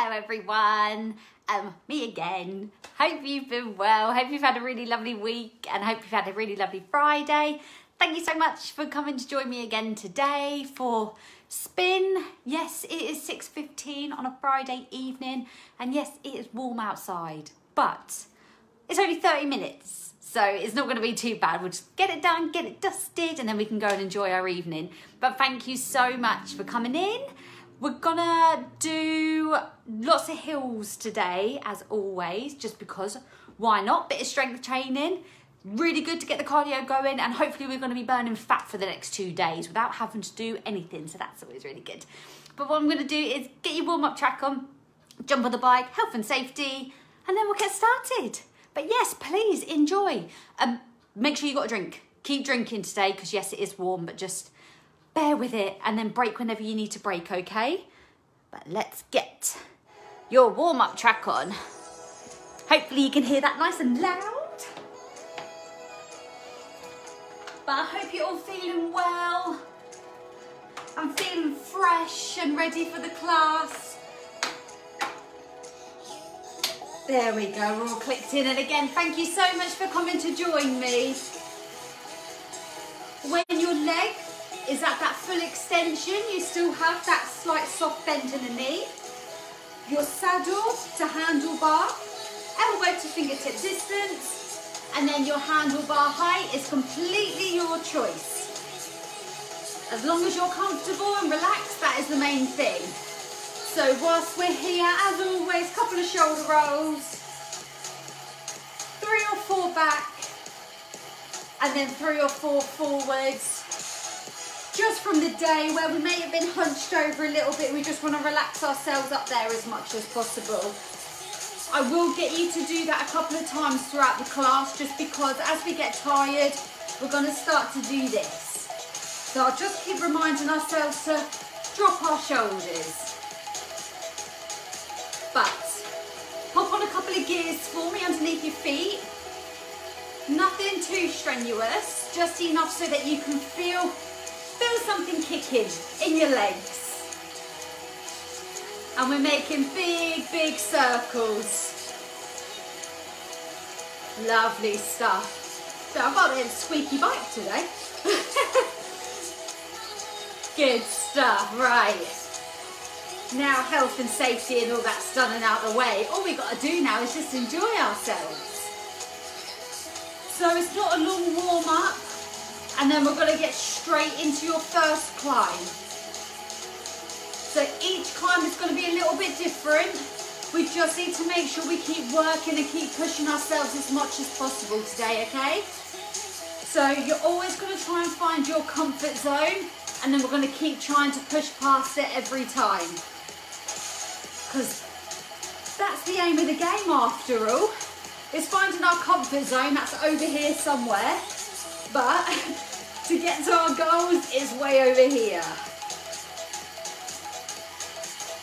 Hello everyone, me again. Hope you've been well, hope you've had a really lovely week and hope you've had a really lovely Friday. Thank you so much for coming to join me again today for spin. Yes, it is 6:15 on a Friday evening and yes, it is warm outside, but it's only 30 minutes. So it's not going to be too bad. We'll just get it done, get it dusted, and then we can go and enjoy our evening. But thank you so much for coming in. We're gonna do lots of hills today, as always, just because, why not? Bit of strength training. Really good to get the cardio going, and hopefully we're gonna be burning fat for the next 2 days without having to do anything, so that's always really good. But what I'm gonna do is get your warm-up track on, jump on the bike, health and safety, and then we'll get started. But yes, please enjoy. Make sure you got a drink. Keep drinking today, because yes, it is warm, but just bear with it and then break whenever you need to break, okay? But let's get your warm-up track on. Hopefully you can hear that nice and loud. But I hope you're all feeling well. I'm feeling fresh and ready for the class. There we go, we're all clicked in. And again, thank you so much for coming to join me. When your leg is at that full extension, you still have that slight soft bend in the knee. Your saddle to handlebar, elbow to fingertip distance, and then your handlebar height is completely your choice. As long as you're comfortable and relaxed, that is the main thing. So whilst we're here, as always, couple of shoulder rolls, 3 or 4 back, and then 3 or 4 forwards. Just from the day where we may have been hunched over a little bit, we just want to relax ourselves up there as much as possible. I will get you to do that a couple of times throughout the class, just because as we get tired, we're going to start to do this. So I'll just keep reminding ourselves to drop our shoulders. But pop on a couple of gears for me underneath your feet. Nothing too strenuous, just enough so that you can feel something kicking in your legs. And we're making big circles. Lovely stuff. So I've got a little squeaky bike today. Good stuff, right. Now health and safety and all that's done and out of the way, all we got to do now is just enjoy ourselves. So it's not a long warm-up, and then we're going to get straight into your first climb. So each climb is going to be a little bit different. We just need to make sure we keep working and keep pushing ourselves as much as possible today, okay? So you're always going to try and find your comfort zone, and then we're going to keep trying to push past it every time. Because that's the aim of the game after all. It's finding our comfort zone, that's over here somewhere. But to get to our goals is way over here.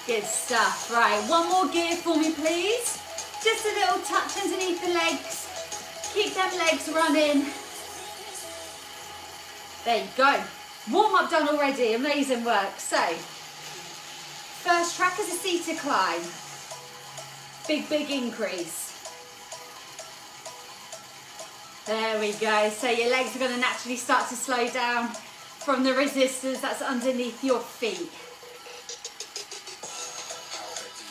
Good stuff. Right, one more gear for me, please. Just a little touch underneath the legs. Keep them legs running. There you go. Warm up done already. Amazing work. So, first track is a seated climb. Big increase. There we go. So your legs are going to naturally start to slow down from the resistance that's underneath your feet.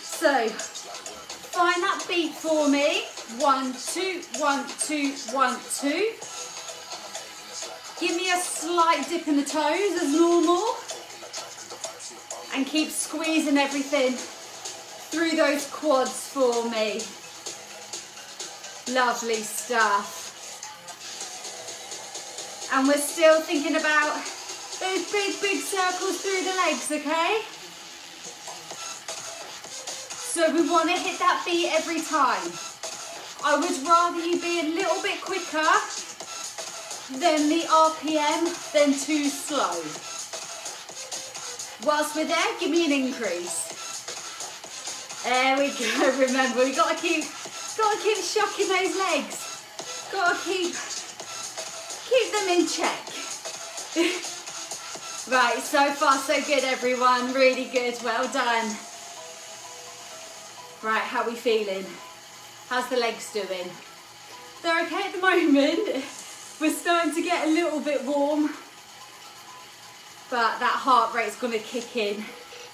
So find that beat for me. 1, 2, 1, 2, 1, 2. Give me a slight dip in the toes as normal. And keep squeezing everything through those quads for me. Lovely stuff. And we're still thinking about those big circles through the legs, okay? So we want to hit that beat every time. I would rather you be a little bit quicker than the RPM than too slow. Whilst we're there, give me an increase. There we go. Remember, we gotta keep shocking those legs. Gotta keep them in check. Right, so far so good everyone, really good, well done. Right, how are we feeling? How's the legs doing? They're okay at the moment. We're starting to get a little bit warm, but that heart rate's gonna kick in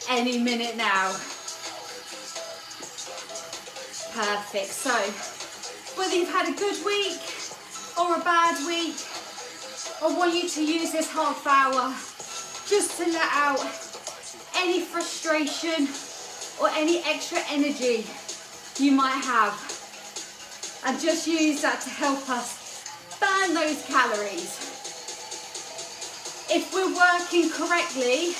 any minute now. Perfect. So, whether you've had a good week or a bad week, I want you to use this half hour just to let out any frustration or any extra energy you might have, and just use that to help us burn those calories. If we're working correctly,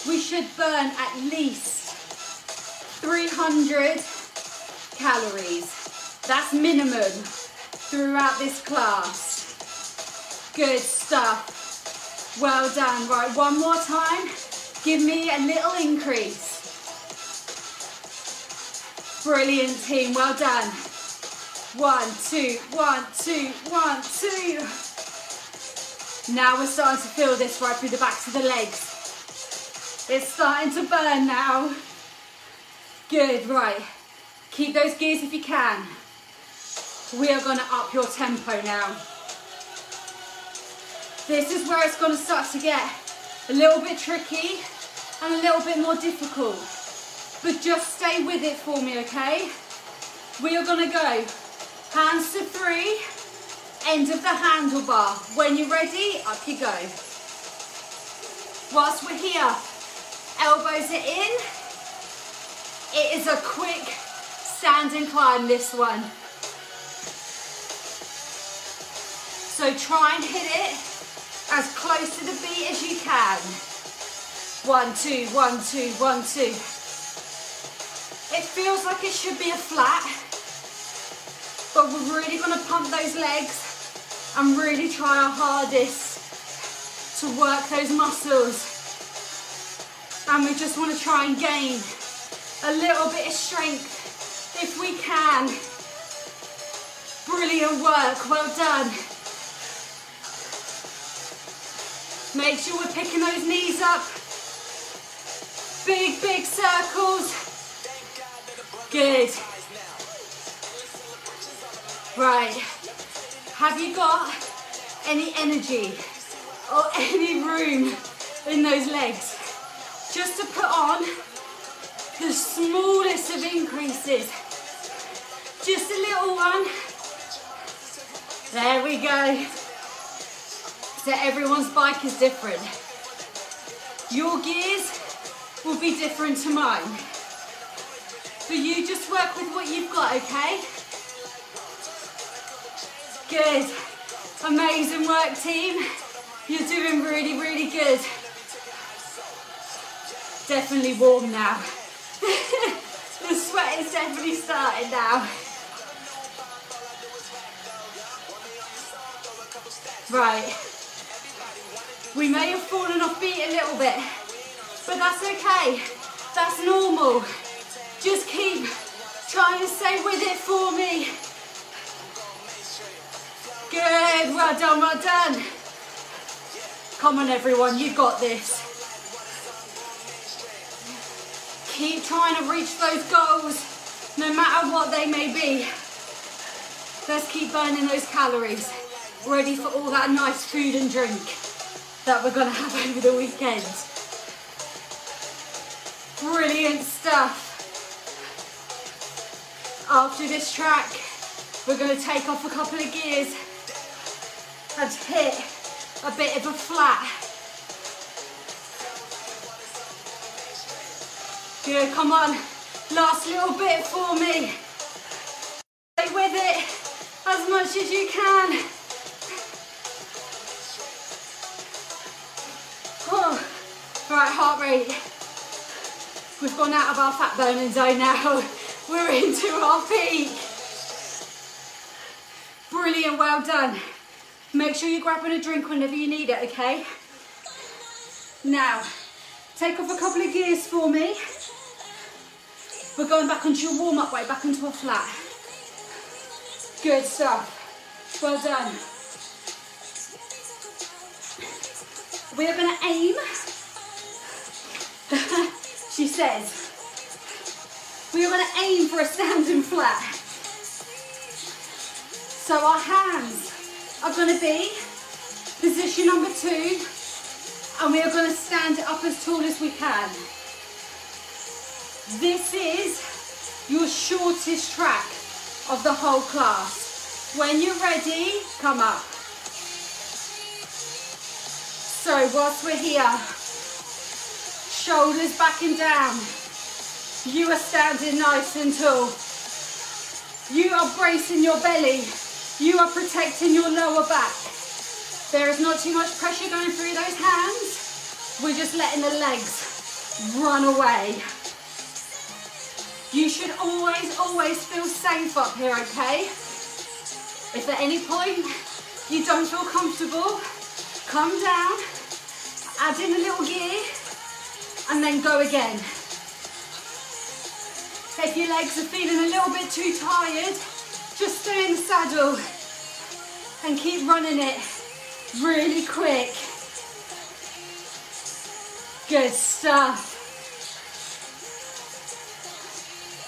we should burn at least 300 calories. That's minimum throughout this class. Good stuff. Well done. Right, one more time. Give me a little increase. Brilliant, team. Well done. 1, 2, 1, 2, 1, 2. Now we're starting to feel this right through the backs of the legs. It's starting to burn now. Good, right. Keep those gears if you can. We are going to up your tempo now. This is where it's going to start to get a little bit tricky and a little bit more difficult. But just stay with it for me, okay? We are going to go hands to 3, end of the handlebar. When you're ready, up you go. Whilst we're here, elbows are in. It is a quick standing climb, this one. So try and hit it as close to the beat as you can. 1, 2, 1, 2, 1, 2. It feels like it should be a flat, but we're really going to pump those legs and really try our hardest to work those muscles. And we just want to try and gain a little bit of strength if we can. Brilliant work, well done. Make sure we're picking those knees up. Big, big circles. Good. Right. Have you got any energy or any room in those legs? Just to put on the smallest of increases. Just a little one. There we go. So everyone's bike is different. Your gears will be different to mine. But you just work with what you've got, okay? Good. Amazing work, team. You're doing really, really good. Definitely warm now. The sweat is definitely starting now. Right. We may have fallen off beat a little bit, but that's okay. That's normal. Just keep trying to stay with it for me. Good, well done, well done. Come on everyone, you've got this. Keep trying to reach those goals, no matter what they may be. Let's keep burning those calories, ready for all that nice food and drink that we're gonna have over the weekend. Brilliant stuff. After this track, we're gonna take off a couple of gears and hit a bit of a flat. Good, come on. Last little bit for me. Stay with it as much as you can. Oh. Right, heart rate. We've gone out of our fat burning zone now. We're into our peak. Brilliant, well done. Make sure you're grabbing a drink whenever you need it, okay? Now, take off a couple of gears for me. We're going back onto your warm-up way, back into a flat. Good stuff. Well done. We are going to aim, she says, We are going to aim for a standing flat. So our hands are going to be position number 2, and we are going to stand it up as tall as we can. This is your shortest track of the whole class. When you're ready, come up. So whilst we're here, shoulders back and down. You are standing nice and tall. You are bracing your belly. You are protecting your lower back. There is not too much pressure going through those hands. We're just letting the legs run away. You should always feel safe up here, okay? If at any point you don't feel comfortable, come down, add in a little gear, and then go again. If your legs are feeling a little bit too tired, just stay in the saddle and keep running it really quick. Good stuff.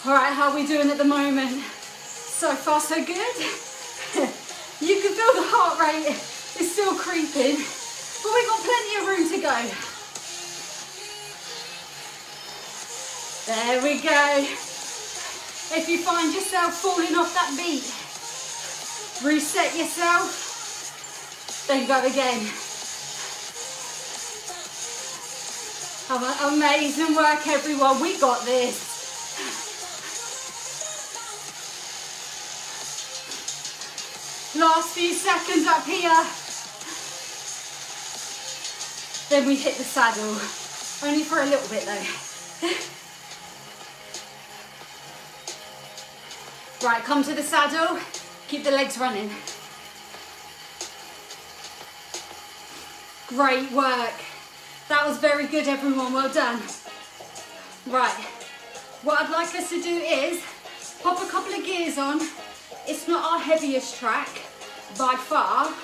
All right, how are we doing at the moment? So far, so good. You can feel the heart rate is still creeping, but we've got plenty of room to go. There we go. If you find yourself falling off that beat, reset yourself, then go again. Amazing work, everyone. We got this. Last few seconds up here. Then we hit the saddle. Only for a little bit though. Right, come to the saddle. Keep the legs running. Great work. That was very good, everyone. Well done. Right. What I'd like us to do is pop a couple of gears on. It's not our heaviest track by far,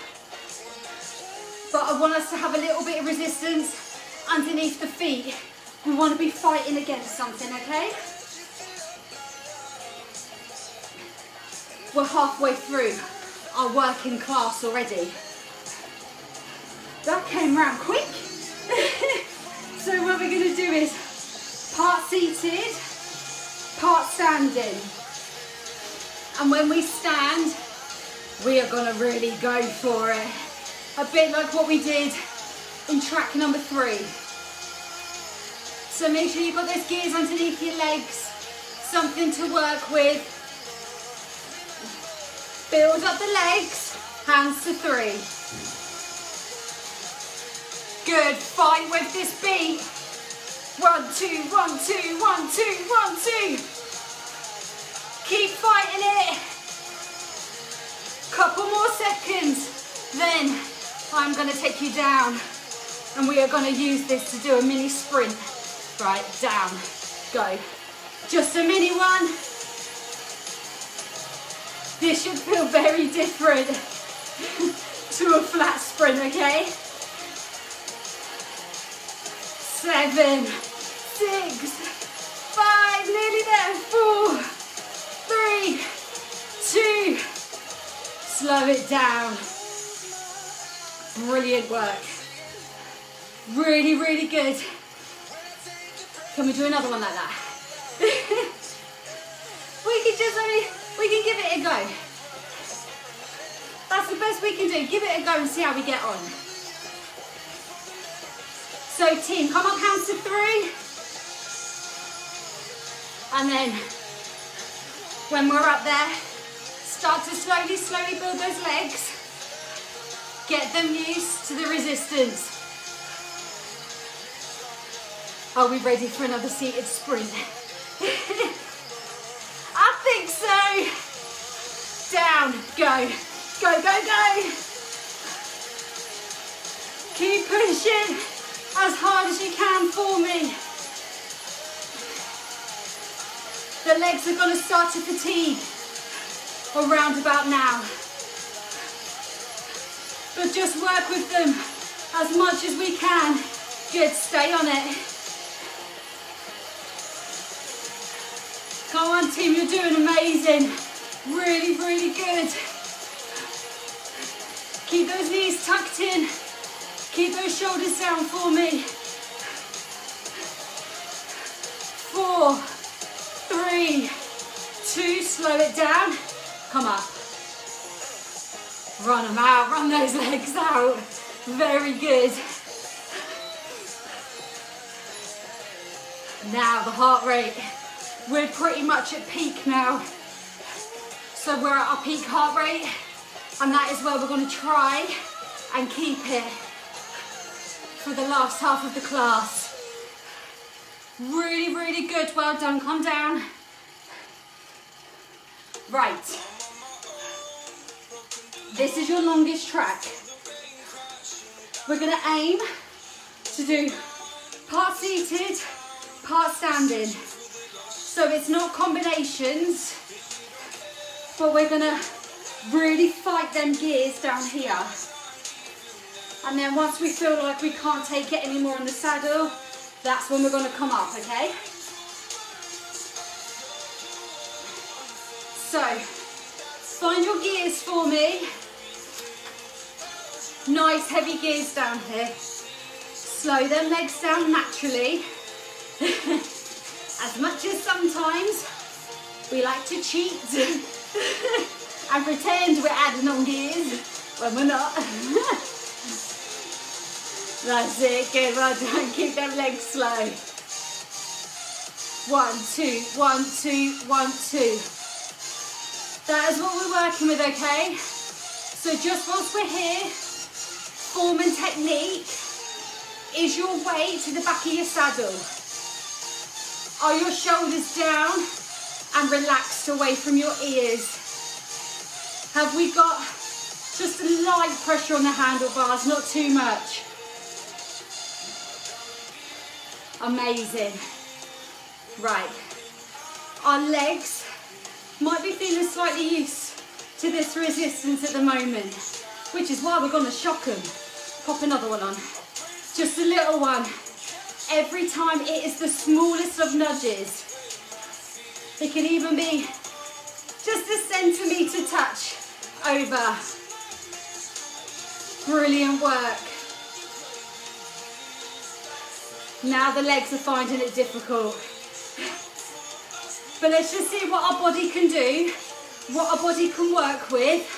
but I want us to have a little bit of resistance underneath the feet. We want to be fighting against something, okay? We're halfway through our working class already. That came round quick. So what we're going to do is part seated, part standing. And when we stand, we are going to really go for it. A bit like what we did in track number 3. So make sure you've got those gears underneath your legs, something to work with. Build up the legs, hands to 3. Good, fight with this beat. 1, 2, 1, 2, 1, 2, 1, 2. Keep fighting it. Couple more seconds, then I'm going to take you down and we are going to use this to do a mini sprint. Right, down, go. Just a mini one. This should feel very different to a flat sprint, okay? 7, 6, 5, nearly there, 4, 3, 2, slow it down. Brilliant work. Really, really good. Can we do another one like that? We can give it a go. That's the best we can do. Give it a go and see how we get on. So team, come up, hands to 3. And then when we're up there, start to slowly build those legs. Get them used to the resistance. Are we ready for another seated sprint? I think so. Down, go, go, go, go. Keep pushing as hard as you can for me. The legs are going to start to fatigue around about now. But just work with them as much as we can. Good, stay on it. Come on team, you're doing amazing. Really, really good. Keep those knees tucked in. Keep those shoulders down for me. 4, 3, 2, slow it down. Come up. Run them out, run those legs out. Very good. Now the heart rate. We're pretty much at peak now. So we're at our peak heart rate, and that is where we're going to try and keep it for the last half of the class. Really, really good. Well done. Calm down. Right. This is your longest track. We're going to aim to do part seated, part standing. So it's not combinations, but we're gonna really fight them gears down here. And then once we feel like we can't take it anymore in the saddle, that's when we're gonna come up, okay? So, find your gears for me. Nice heavy gears down here. Slow them legs down naturally. As much as sometimes we like to cheat and pretend we're adding on gears when we're not. That's it, good, well done. Keep them legs slow. 1, 2, 1, 2, 1, 2. That is what we're working with, okay? So just whilst we're here, form and technique is your weight to the back of your saddle. Are your shoulders down and relaxed away from your ears? Have we got just a light pressure on the handlebars, not too much? Amazing. Right. Our legs might be feeling slightly used to this resistance at the moment, which is why we're going to shock them. Pop another one on. Just a little one. Every time it is the smallest of nudges. It can even be just a centimetre touch over. Brilliant work. Now the legs are finding it difficult. But let's just see what our body can do, what our body can work with.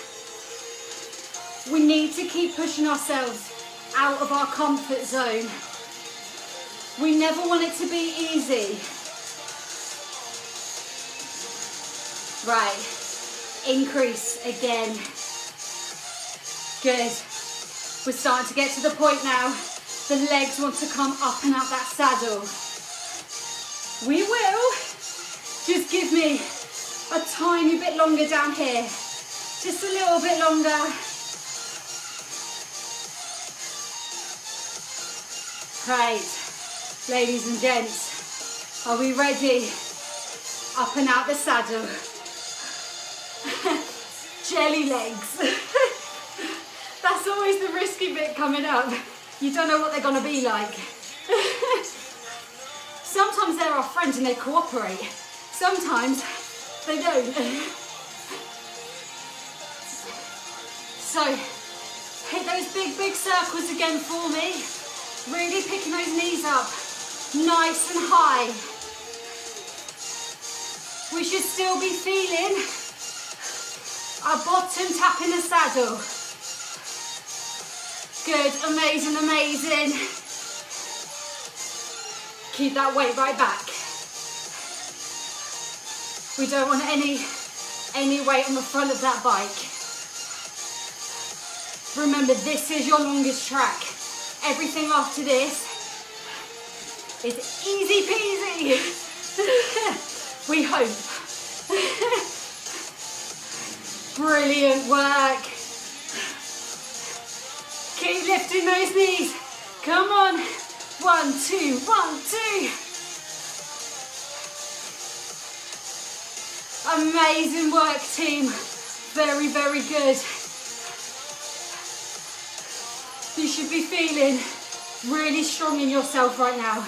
We need to keep pushing ourselves out of our comfort zone. We never want it to be easy. Right, increase again. Good. We're starting to get to the point now. The legs want to come up and out that saddle. We will. Just give me a tiny bit longer down here. Just a little bit longer. Right. Ladies and gents, are we ready? Up and out the saddle. Jelly legs. That's always the risky bit coming up. You don't know what they're going to be like. Sometimes they're our friends and they cooperate. Sometimes they don't. So, hit those big, big circles again for me. Really picking those knees up. Nice and high. We should still be feeling our bottom tapping the saddle. Good, amazing, amazing. Keep that weight right back. We don't want any weight on the front of that bike. Remember, this is your longest track. Everything after this is easy peasy. We hope. Brilliant work. Keep lifting those knees. Come on. 1, 2, 1, 2. Amazing work, team. Very, very good. You should be feeling really strong in yourself right now.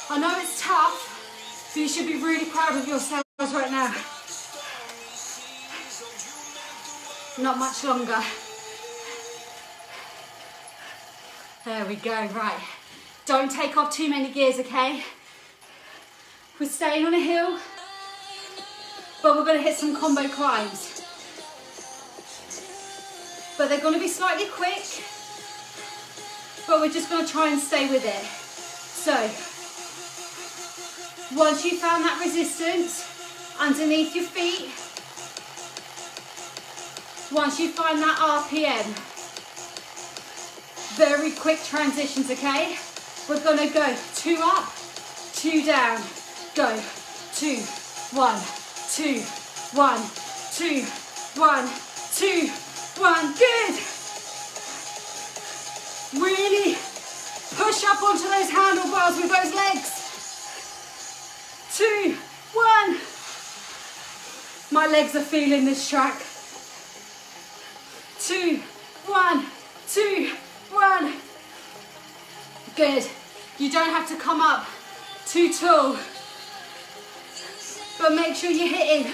I know it's tough You should be really proud of yourselves right now. Not much longer. There we go, right. Don't take off too many gears, okay? We're staying on a hill, but we're gonna hit some combo climbs. But they're gonna be slightly quick, but we're just gonna try and stay with it. So, once you've found that resistance underneath your feet, once you find that RPM, very quick transitions, okay? We're gonna go 2 up, 2 down, go 2, 1, 2, 1, 2, 1, 2, 1, good. Really push up onto those handlebars with those legs. 2, 1. My legs are feeling this track. 2, 1, 2, 1. Good. You don't have to come up too tall, but make sure you're hitting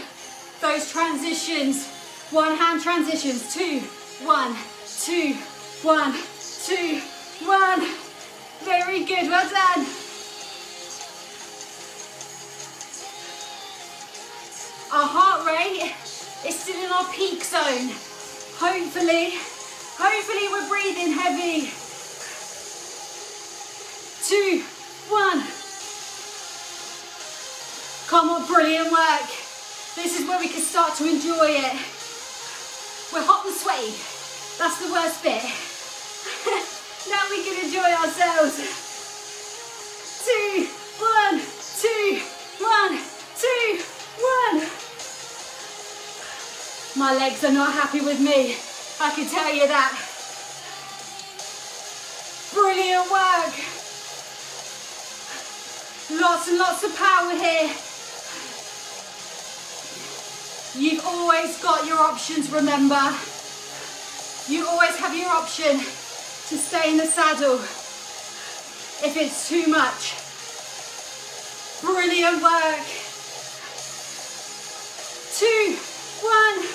those transitions. One hand transitions. 2, 1, 2, 1, 2, 1. Very good. Well done. Our heart rate is still in our peak zone. Hopefully we're breathing heavy. 2, 1. Come on, brilliant work. This is where we can start to enjoy it. We're hot and sweaty. That's the worst bit. Now we can enjoy ourselves. 2, 1, 2, 1, 2, 1. My legs are not happy with me. I can tell you that. Brilliant work. Lots and lots of power here. You've always got your options, remember. You always have your option to stay in the saddle if it's too much. Brilliant work. 2, 1.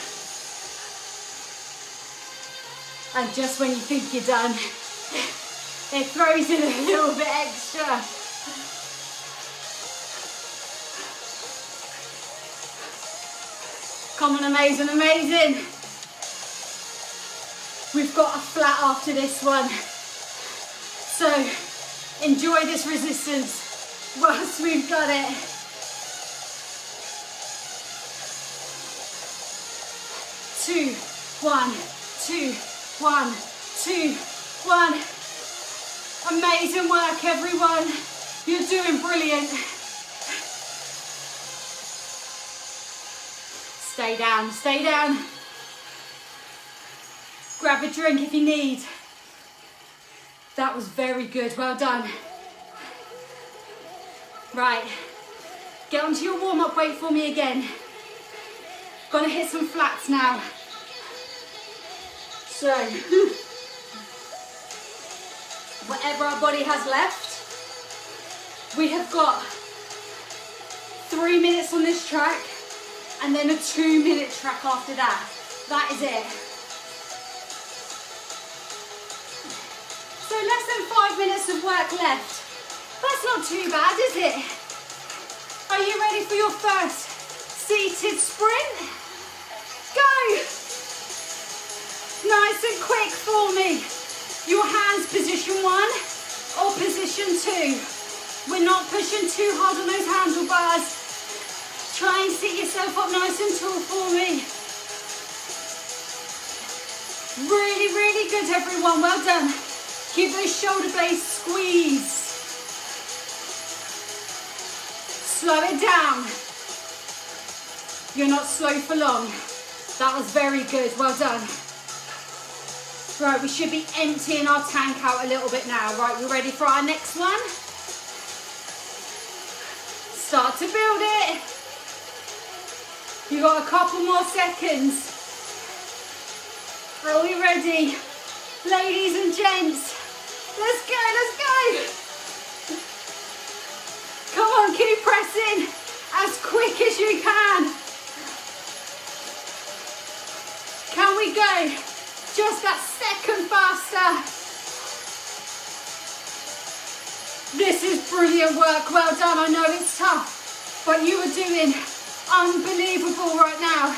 And just when you think you're done, it throws in a little bit extra. Come on, amazing, amazing. We've got a flat after this one. So enjoy this resistance whilst we've got it. 2, 1, 2, 1, 2, 1. Amazing work, everyone. You're doing brilliant. Stay down, stay down. Grab a drink if you need. That was very good, well done. Right, get onto your warm-up weight for me again. Gonna hit some flats now. So, whatever our body has left, we have got 3 minutes on this track and then a 2-minute track after that. That is it. So less than 5 minutes of work left. That's not too bad, is it? Are you ready for your first seated sprint? Go! Nice and quick for me. Your hands position 1 or position 2. We're not pushing too hard on those handlebars. Try and sit yourself up nice and tall for me. Really, really good, everyone. Well done. Keep those shoulder blades squeezed. Slow it down. You're not slow for long. That was very good. Well done. Right, we should be emptying our tank out a little bit now. Right, we're ready for our next one. Start to build it. You've got a couple more seconds. Are we ready? Ladies and gents, let's go, let's go. Come on, keep pressing. just that second faster. This is brilliant work, well done. I know it's tough, but you are doing unbelievable right now.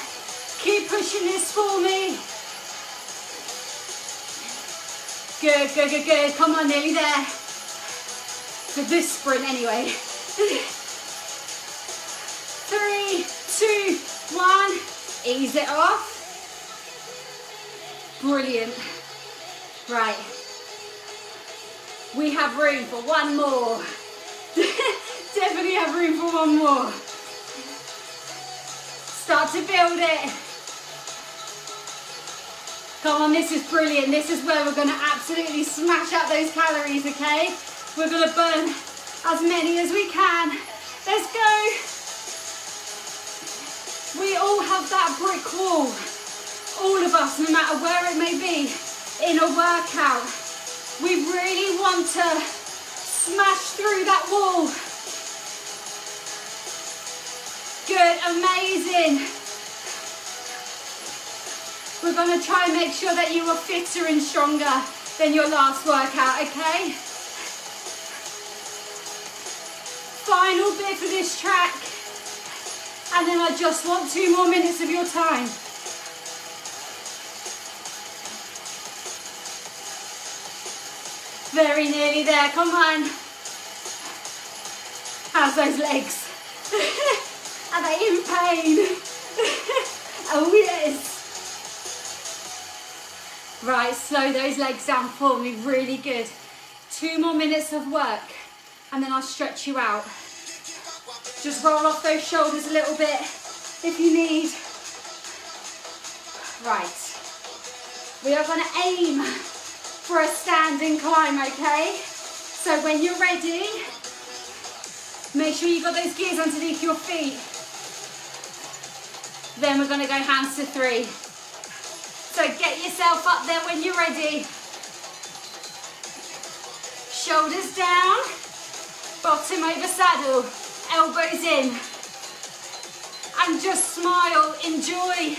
Keep pushing this for me. Good, good, good, good. Come on, nearly there. For this sprint anyway. 3, 2, 1. Ease it off. Brilliant. Right. We have room for one more. Definitely have room for one more. Start to build it. Come on, this is brilliant. This is where we're going to absolutely smash out those calories, okay? We're going to burn as many as we can. Let's go. We all have that brick wall. All of us, no matter where it may be, in a workout. We really want to smash through that wall. Good, amazing. We're going to try and make sure that you are fitter and stronger than your last workout, okay? Final bit for this track. And then I just want 2 more minutes of your time. Very nearly there, come on. How's those legs? Are they in pain? Oh yes. Right, slow those legs down for me, really good. 2 more minutes of work and then I'll stretch you out. Just roll off those shoulders a little bit if you need. Right, we are going to aim for a standing climb, okay? So when you're ready, make sure you've got those gears underneath your feet. Then we're going to go hands to 3. So get yourself up there when you're ready. Shoulders down, bottom over saddle, elbows in. And just smile, enjoy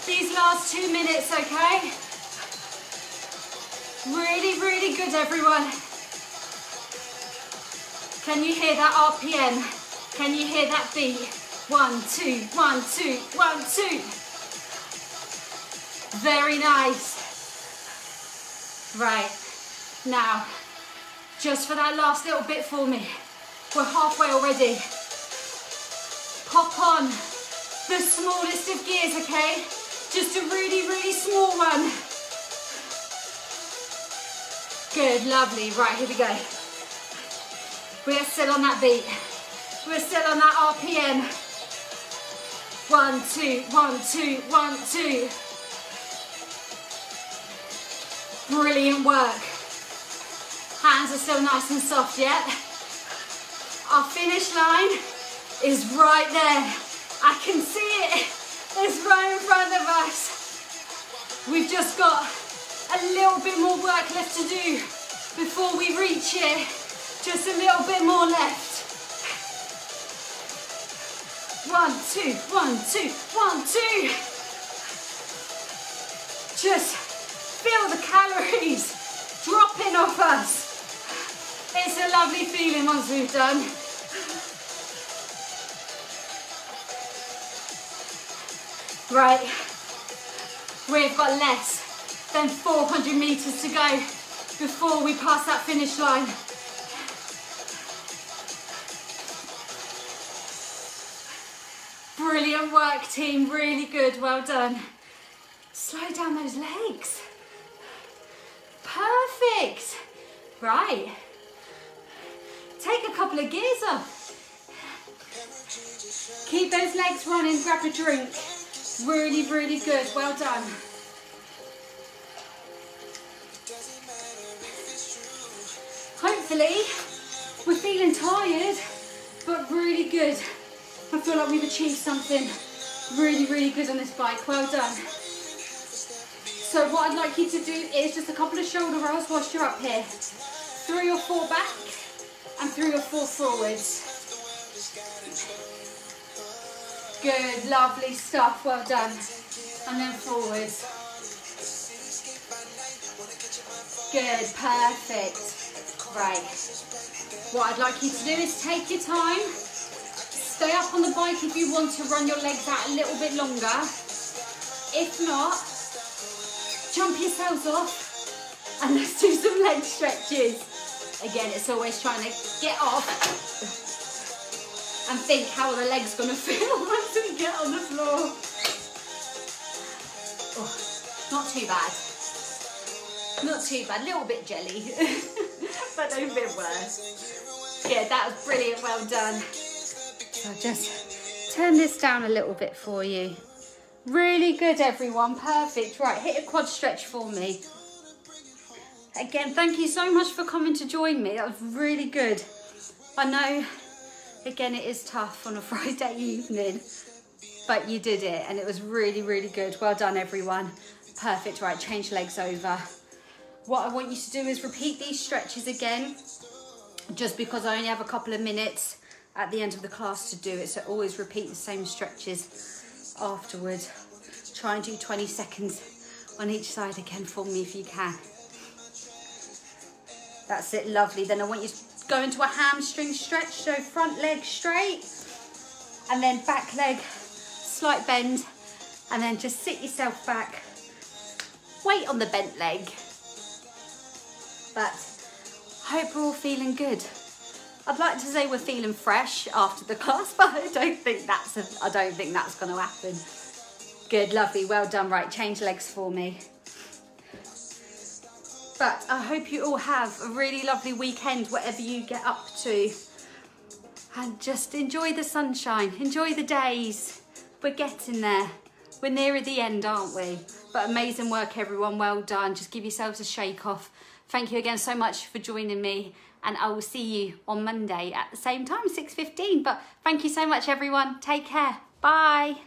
these last 2 minutes, okay? Really, really good, everyone. Can you hear that RPM? Can you hear that beat? 1, 2, 1, 2, 1, 2. Very nice. Right, now, just for that last little bit for me. We're halfway already. Pop on the smallest of gears, okay? Just a really, really small one. Good, lovely. Right, here we go. We're still on that beat. We're still on that RPM. 1, 2, 1, 2, 1, 2. Brilliant work. Hands are still nice and soft yet. Our finish line is right there. I can see it. It's right in front of us. We've just got a little bit more work left to do before we reach it. Just a little bit more left. 1, 2, 1, 2, 1, 2. Just feel the calories dropping off us. It's a lovely feeling once we've done. Right, we've got less than 400 meters to go before we pass that finish line. Brilliant work, team, really good, well done. Slow down those legs. Perfect. Right, take a couple of gears off. Keep those legs running, grab a drink. Really, really good, well done. Hopefully, we're feeling tired, but really good. I feel like we've achieved something really, really good on this bike. Well done. So what I'd like you to do is just a couple of shoulder rolls whilst you're up here. 3 or 4 back and 3 or 4 forwards. Good, lovely stuff. Well done. And then forwards. Good, perfect. Right. What I'd like you to do is take your time. Stay up on the bike if you want to run your legs out a little bit longer. If not, jump yourselves off and let's do some leg stretches. Again, it's always trying to get off and think how the leg's gonna feel once we get on the floor. Oh, not too bad. Not too bad, a little bit jelly, but no bit worse. Yeah, that was brilliant, well done. So I'll just turn this down a little bit for you. Really good, everyone, perfect. Right, hit a quad stretch for me. Again, thank you so much for coming to join me. That was really good. I know, again, it is tough on a Friday evening, but you did it and it was really, really good. Well done, everyone. Perfect. Right, change legs over. What I want you to do is repeat these stretches again, just because I only have a couple of minutes at the end of the class to do it. So always repeat the same stretches afterward. Try and do 20 seconds on each side again for me if you can. That's it, lovely. Then I want you to go into a hamstring stretch. So front leg straight and then back leg, slight bend, and then just sit yourself back. Weight on the bent leg. But I hope we're all feeling good. I'd like to say we're feeling fresh after the class, but I don't think that's going to happen. Good, lovely, well done. Right, change legs for me. But I hope you all have a really lovely weekend, whatever you get up to. And just enjoy the sunshine, enjoy the days. We're getting there. We're nearer the end, aren't we? But amazing work, everyone, well done. Just give yourselves a shake off. Thank you again so much for joining me. And I will see you on Monday at the same time, 6:15. But thank you so much, everyone. Take care. Bye.